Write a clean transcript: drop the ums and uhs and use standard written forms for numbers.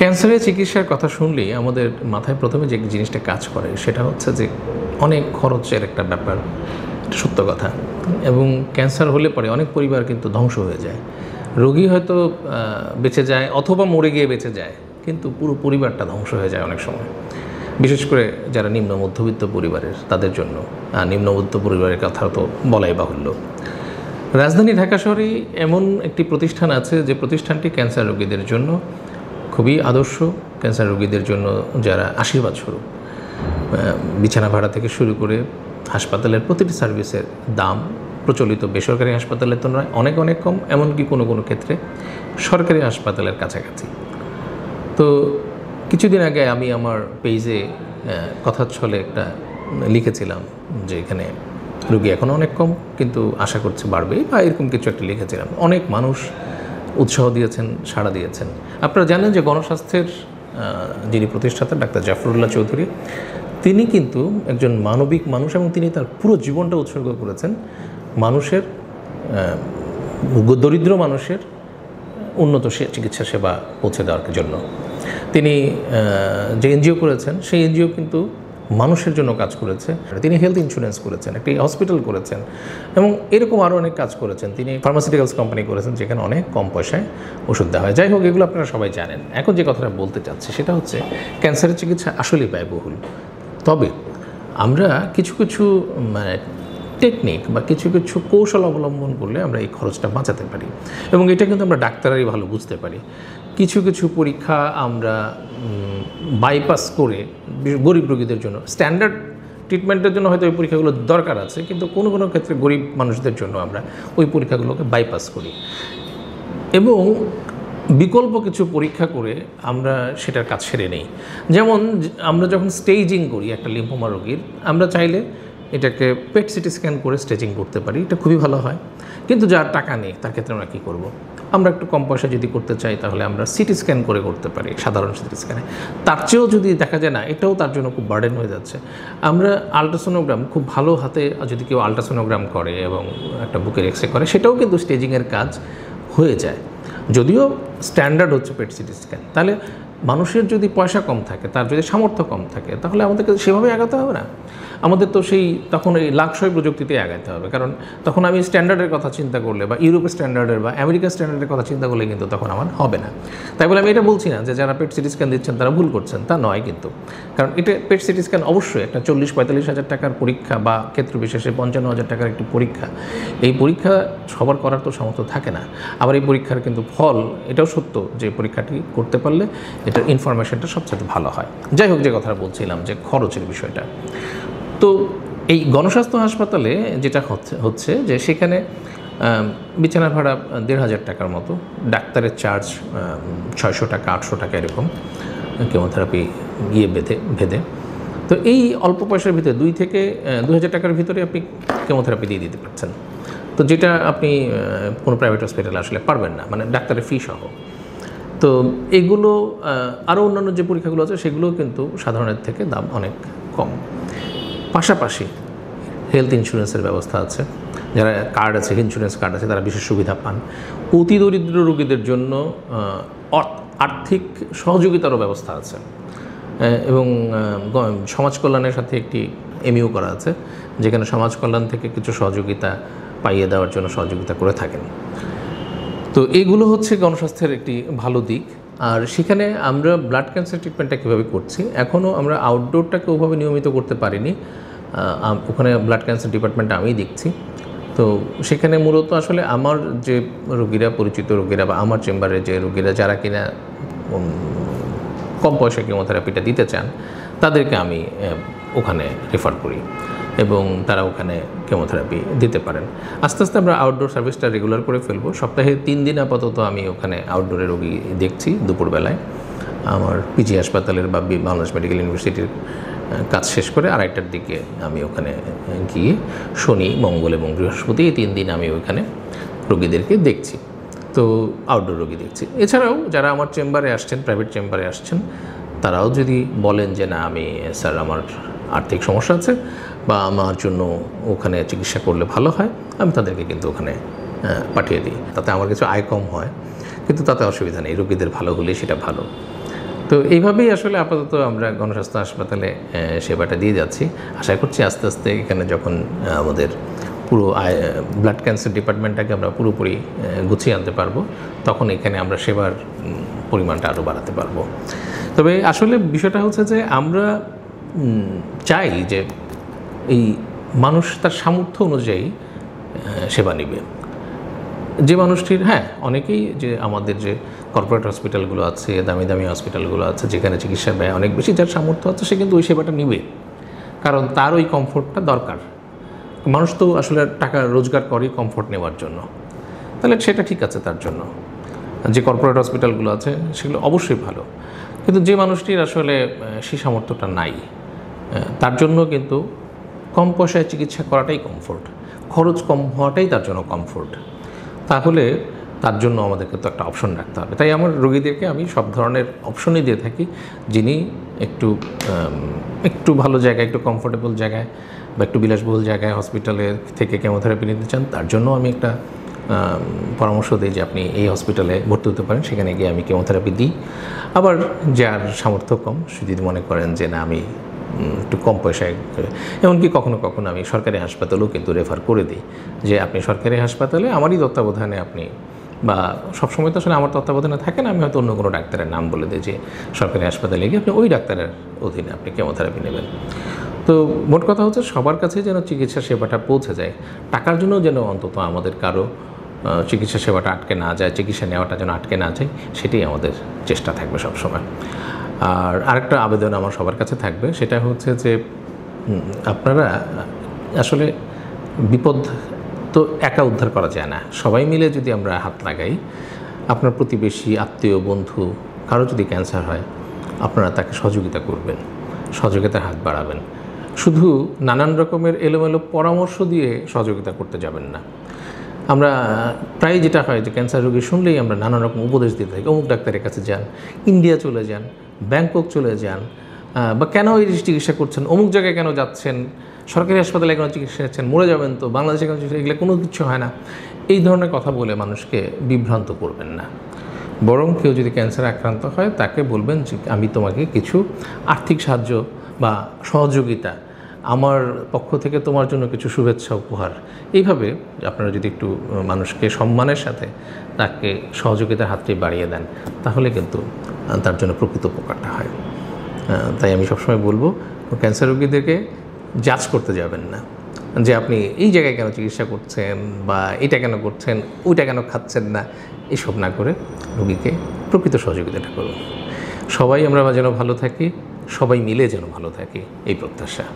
ক্যান্সারের চিকিৎসার কথা শুনলেই আমাদের মাথায় প্রথমে যে জিনিসটা কাজ করে সেটা হচ্ছে যে অনেক খরচের একটা ব্যাপার, সত্য কথা। এবং ক্যান্সার হলে পরে অনেক পরিবার কিন্তু ধ্বংস হয়ে যায়। রোগী হয়তো বেঁচে যায় অথবা মরে গিয়ে বেঁচে যায়, কিন্তু পুরো পরিবারটা ধ্বংস হয়ে যায় অনেক সময়, বিশেষ করে যারা নিম্ন মধ্যবিত্ত পরিবারের তাদের জন্য। নিম্ন মধ্য পরিবারের কথা তো বলাই বাহুল্য। রাজধানী ঢাকা শহরে এমন একটি প্রতিষ্ঠান আছে যে প্রতিষ্ঠানটি ক্যান্সার রোগীদের জন্য খুবই আদর্শ, ক্যান্সার রোগীদের জন্য যারা আশীর্বাদ স্বরূপ। বিছানা ভাড়া থেকে শুরু করে হাসপাতালের প্রতিটি সার্ভিসের দাম প্রচলিত বেসরকারি হাসপাতালের তুলনায় অনেক অনেক কম, এমনকি কোনো কোনো ক্ষেত্রে সরকারি হাসপাতালের কাছাকাছি। তো কিছুদিন আগে আমি আমার পেজে কথার ছলে একটা লিখেছিলাম যে এখানে রোগী এখন অনেক কম, কিন্তু আশা করছে বাড়বে, বা এরকম কিছু একটা লিখেছিলাম। অনেক মানুষ উৎসাহ দিয়েছেন, সাড়া দিয়েছেন। আপনারা জানেন যে গণস্বাস্থ্যের যিনি প্রতিষ্ঠাতা ডাক্তার জাফরুল্লাহ চৌধুরী, তিনি কিন্তু একজন মানবিক মানুষ এবং তিনি তার পুরো জীবনটা উৎসর্গ করেছেন মানুষের, দরিদ্র মানুষের উন্নত চিকিৎসা সেবা পৌঁছে দেওয়ার জন্য। তিনি যে এনজিও করেছেন সেই এনজিও কিন্তু মানুষের জন্য কাজ করেছে। তিনি হেলথ ইন্স্যুরেন্স করেছেন, একটি হসপিটাল করেছেন, এবং এরকম আরও অনেক কাজ করেছেন। তিনি ফার্মাসিউটিক্যালস কোম্পানি করেছেন, যেখানে অনেক কম পয়সায় ওষুধ দেওয়া হয়। যাই হোক, এগুলো আপনারা সবাই জানেন। এখন যে কথাটা বলতে চাচ্ছি সেটা হচ্ছে ক্যান্সারের চিকিৎসা আসলেই ব্যয়বহুল। তবে আমরা কিছু কিছু টেকনিক বা কিছু কিছু কৌশল অবলম্বন করলে আমরা এই খরচটা বাঁচাতে পারি, এবং এটা কিন্তু আমরা ডাক্তারাই ভালো বুঝতে পারি। কিছু কিছু পরীক্ষা আমরা বাইপাস করে গরিব রোগীদের জন্য, স্ট্যান্ডার্ড ট্রিটমেন্টের জন্য হয়তো ওই পরীক্ষাগুলো দরকার আছে, কিন্তু কোনো কোনো ক্ষেত্রে গরিব মানুষদের জন্য আমরা ওই পরীক্ষাগুলোকে বাইপাস করি, এবং বিকল্প কিছু পরীক্ষা করে আমরা সেটার কাজ সেরে নেই। যেমন আমরা যখন স্টেজিং করি একটা লিম্ফোমা রোগীর, আমরা চাইলে এটাকে পেট সিটি স্ক্যান করে স্টেজিং করতে পারি, এটা খুবই ভালো হয়। কিন্তু যার টাকা নেই তার ক্ষেত্রে আমরা কী করব? আমরা একটু কম পয়সা যদি করতে চাই তাহলে আমরা সিটি স্ক্যান করে করতে পারি, সাধারণ সিটি স্ক্যানে। তার চেয়েও যদি দেখা যায় না, এটাও তার জন্য খুব বার্ডেন হয়ে যাচ্ছে, আমরা আলট্রাসোনোগ্রাম, খুব ভালো হাতে যদি কেউ আলট্রাসোনোগ্রাম করে এবং একটা বুকের এক্সরে করে, সেটাও কিন্তু স্টেজিংয়ের কাজ হয়ে যায়। যদিও স্ট্যান্ডার্ড হচ্ছে পেট সিটি স্ক্যান। তাহলে মানুষের যদি পয়সা কম থাকে, তার যদি সামর্থ্য কম থাকে, তাহলে আমাদেরকে সেভাবে আগাতে হবে না। আমাদের তো তখন এই লাক্সই প্রযুক্তিতে আগাতে হবে। কারণ তখন আমি স্ট্যান্ডার্ডের কথা চিন্তা করলে, বা ইউরোপের স্ট্যান্ডার্ডের বা আমেরিকার স্ট্যান্ডার্ডের কথা চিন্তা করলে কিন্তু তখন আমার হবে না। তাই বলে আমি এটা বলছি না যে যারা পেট সিটি স্ক্যান দিচ্ছেন তারা ভুল করছেন, তা নয় কিন্তু। কারণ এটা পেট সিটি স্ক্যান অবশ্যই একটা 40-45 হাজার টাকার পরীক্ষা, বা ক্ষেত্র বিশেষে 55,000 টাকার একটি পরীক্ষা। এই পরীক্ষা সবার করার তো সামর্থ্য থাকে না। আবার এই পরীক্ষার কিন্তু ফল, এটাও সত্য যে পরীক্ষাটি করতে পারলে এটার ইনফরমেশনটা সবচেয়ে ভালো হয়। যাই হোক, যে কথাটা বলছিলাম যে খরচের বিষয়টা, তো এই গণস্বাস্থ্য হাসপাতালে যেটা হচ্ছে যে সেখানে বিছানা ভাড়া 1,500 টাকার মতো, ডাক্তারের চার্জ 600 টাকা 800 টাকা এরকম, কেমোথেরাপি ভেদে। তো এই অল্প পয়সার ভিতরে 2 থেকে 2,000 টাকার ভিতরে আপনি কেমোথেরাপি দিয়ে দিতে পারছেন। তো যেটা আপনি কোনো প্রাইভেট হসপিটালে আসলে পারবেন না, মানে ডাক্তারের ফি সহ। তো এগুলো আরও অন্যান্য যে পরীক্ষাগুলো আছে সেগুলোও কিন্তু সাধারণের থেকে দাম অনেক কম। পাশাপাশি হেলথ ইন্স্যুরেন্সের ব্যবস্থা আছে, যারা কার্ড আছে, ইন্স্যুরেন্স কার্ড আছে, তারা বিশেষ সুবিধা পান। অতি দরিদ্র রোগীদের জন্য আর্থিক সহযোগিতারও ব্যবস্থা আছে, এবং সমাজ কল্যাণের সাথে একটি এমইউ করা আছে, যেখানে সমাজ কল্যাণ থেকে কিছু সহযোগিতা পাইয়ে দেওয়ার জন্য সহযোগিতা করে থাকেন। তো এগুলো হচ্ছে গণস্বাস্থ্যের একটি ভালো দিক। আর সেখানে আমরা ব্লাড ক্যান্সার ট্রিটমেন্টটা কীভাবে করছি, এখনও আমরা আউটডোরটাকে ওভাবে নিয়মিত করতে পারিনি। ওখানে ব্লাড ক্যান্সার ডিপার্টমেন্টটা আমিই দেখছি। তো সেখানে মূলত আসলে আমার যে রোগীরা, পরিচিত রোগীরা, বা আমার চেম্বারে যে রোগীরা যারা কিনা কম পয়সা কেমোথেরাপিটা দিতে চান, তাদেরকে আমি ওখানে রেফার করি, এবং তারা ওখানে কেমোথেরাপি দিতে পারেন। আস্তে আস্তে আমরা আউটডোর সার্ভিসটা রেগুলার করে ফেলবো। সপ্তাহে 3 দিন আপাতত আমি ওখানে আউটডোরে রোগী দেখছি দুপুরবেলায়। আমার পিজি হাসপাতালের বা বাংলাদেশ মেডিকেল ইউনিভার্সিটির কাজ শেষ করে 2:30টার দিকে আমি ওখানে গিয়ে শনি, মঙ্গল এবং বৃহস্পতি, এই 3 দিন আমি ওইখানে রোগীদেরকে দেখছি। তো আউটডোর রোগী দেখছি। এছাড়াও যারা আমার চেম্বারে আসছেন, প্রাইভেট চেম্বারে আসছেন, তারাও যদি বলেন যে না, আমি স্যার আমার আর্থিক সমস্যা আছে, বা আমার জন্য ওখানে চিকিৎসা করলে ভালো হয়, আমি তাদেরকে কিন্তু ওখানে পাঠিয়ে দিই। তাতে আমার কিছু আয় কম হয়, কিন্তু তাতে অসুবিধা নেই, রোগীদের ভালো হলে সেটা ভালো। তো এইভাবেই আসলে আপাতত আমরা গণস্বাস্থ্য হাসপাতালে সেবাটা দিয়ে যাচ্ছি। আশা করছি আস্তে আস্তে এখানে যখন আমাদের পুরো ব্লাড ক্যান্সার ডিপার্টমেন্টটাকে আমরা পুরোপুরি গুছিয়ে আনতে পারবো, তখন এখানে আমরা সেবার পরিমাণটা আরও বাড়াতে পারবো। তবে আসলে বিষয়টা হচ্ছে যে আমরা চাই যে এই মানুষ তার সামর্থ্য অনুযায়ী সেবা নেবে। যে মানুষটির অনেকেই যে আমাদের যে কর্পোরেট হসপিটালগুলো আছে, দামি দামি হসপিটালগুলো আছে, যেখানে চিকিৎসার ব্যয় অনেক বেশি, যার সামর্থ্য আছে সে কিন্তু ওই সেবাটা নেবে, কারণ তার ওই কমফোর্টটা দরকার। মানুষ তো আসলে টাকা রোজগার করে কমফোর্ট নেওয়ার জন্য, তাহলে সেটা ঠিক আছে তার জন্য। যে কর্পোরেট হসপিটালগুলো আছে সেগুলো অবশ্যই ভালো, কিন্তু যে মানুষটির আসলে সেই সামর্থ্যটা নাই, তার জন্য কিন্তু কম পয়সায় চিকিৎসা করাটাই কমফোর্ট, খরচ কম হওয়াটাই তার জন্য কমফোর্ট। তাহলে তার জন্য আমাদেরকে তো একটা অপশন রাখতে হবে। তাই আমার রোগীদেরকে আমি সব ধরনের অপশনই দিয়ে থাকি। যিনি একটু ভালো জায়গায়, একটু কমফোর্টেবল জায়গায় বা একটু বিলাসবহুল জায়গায় হসপিটালে থেকে কেমোথেরাপি নিতে চান, তার জন্য আমি একটা পরামর্শ দিই যে আপনি এই হসপিটালে ভর্তি হতে পারেন, সেখানে গিয়ে আমি কেমোথেরাপি দিই। আবার যার সামর্থ্য কম, সে যদি মনে করেন যে না আমি একটু কম পয়সায়, এমনকি কখনো কখনো আমি সরকারি হাসপাতালেও কিন্তু রেফার করে দিই যে আপনি সরকারি হাসপাতালে আমারই তত্ত্বাবধানে আপনি, বা সবসময় তো আসলে আমার তত্ত্বাবধানে থাকে না, আমি হয়তো অন্য কোনো ডাক্তারের নাম বলে দিই যে সরকারি হাসপাতালে গিয়ে আপনি ওই ডাক্তারের অধীনে আপনি কেমোথেরাপি নেবেন। তো মোট কথা হচ্ছে সবার কাছে যেন চিকিৎসা সেবাটা পৌঁছে যায়, টাকার জন্য যেন অন্তত আমাদের কারো চিকিৎসা সেবাটা আটকে না যায়, চিকিৎসা নেওয়াটা যেন আটকে না যায়, সেটাই আমাদের চেষ্টা থাকবে সবসময়। আর আরেকটা আবেদন আমার সবার কাছে থাকবে, সেটা হচ্ছে যে আপনারা আসলে বিপদ তো একা উদ্ধার করা যায় না, সবাই মিলে যদি আমরা হাত লাগাই, আপনার প্রতিবেশী, আত্মীয়, বন্ধু কারো যদি ক্যান্সার হয়, আপনারা তাকে সহযোগিতা করবেন, সহযোগিতার হাত বাড়াবেন। শুধু নানান রকমের এলোমেলো পরামর্শ দিয়ে সহযোগিতা করতে যাবেন না। আমরা প্রায় যেটা হয় যে ক্যান্সার রোগী শুনলেই আমরা নানা রকম উপদেশ দিতে থাকি, অমুক ডাক্তারের কাছে যান, ইন্ডিয়া চলে যান, ব্যাংকক চলে যান, বা কেন এই চিকিৎসা করছেন, অমুক জায়গায় কেন যাচ্ছেন, সরকারি হাসপাতালে কেন চিকিৎসা নিচ্ছেন, মরে যাবেন তো, বাংলাদেশে কেন চিকিৎসা, এগুলো কোনো কিছু হয় না, এই ধরনের কথা বলে মানুষকে বিভ্রান্ত করবেন না। বরং কেউ যদি ক্যান্সার আক্রান্ত হয় তাকে বলবেন যে আমি তোমাকে কিছু আর্থিক সাহায্য বা সহযোগিতা, আমার পক্ষ থেকে তোমার জন্য কিছু শুভেচ্ছা উপহার, এইভাবে আপনারা যদি একটু মানুষকে সম্মানের সাথে তাকে সহযোগিতার হাতটি বাড়িয়ে দেন, তাহলে কিন্তু তার জন্য প্রকৃত উপকারটা হয়। তাই আমি সবসময় বলবো ক্যান্সার রোগীদেরকে জাজ করতে যাবেন না যে আপনি এই জায়গায় কেন চিকিৎসা করছেন বা এটা কেন করছেন, ওইটা কেন খাচ্ছেন না, এসব না করে রোগীকে প্রকৃত সহযোগিতাটা করুন। সবাই আমরা যেন ভালো থাকি, সবাই মিলে যেন ভালো থাকি, এই প্রত্যাশা।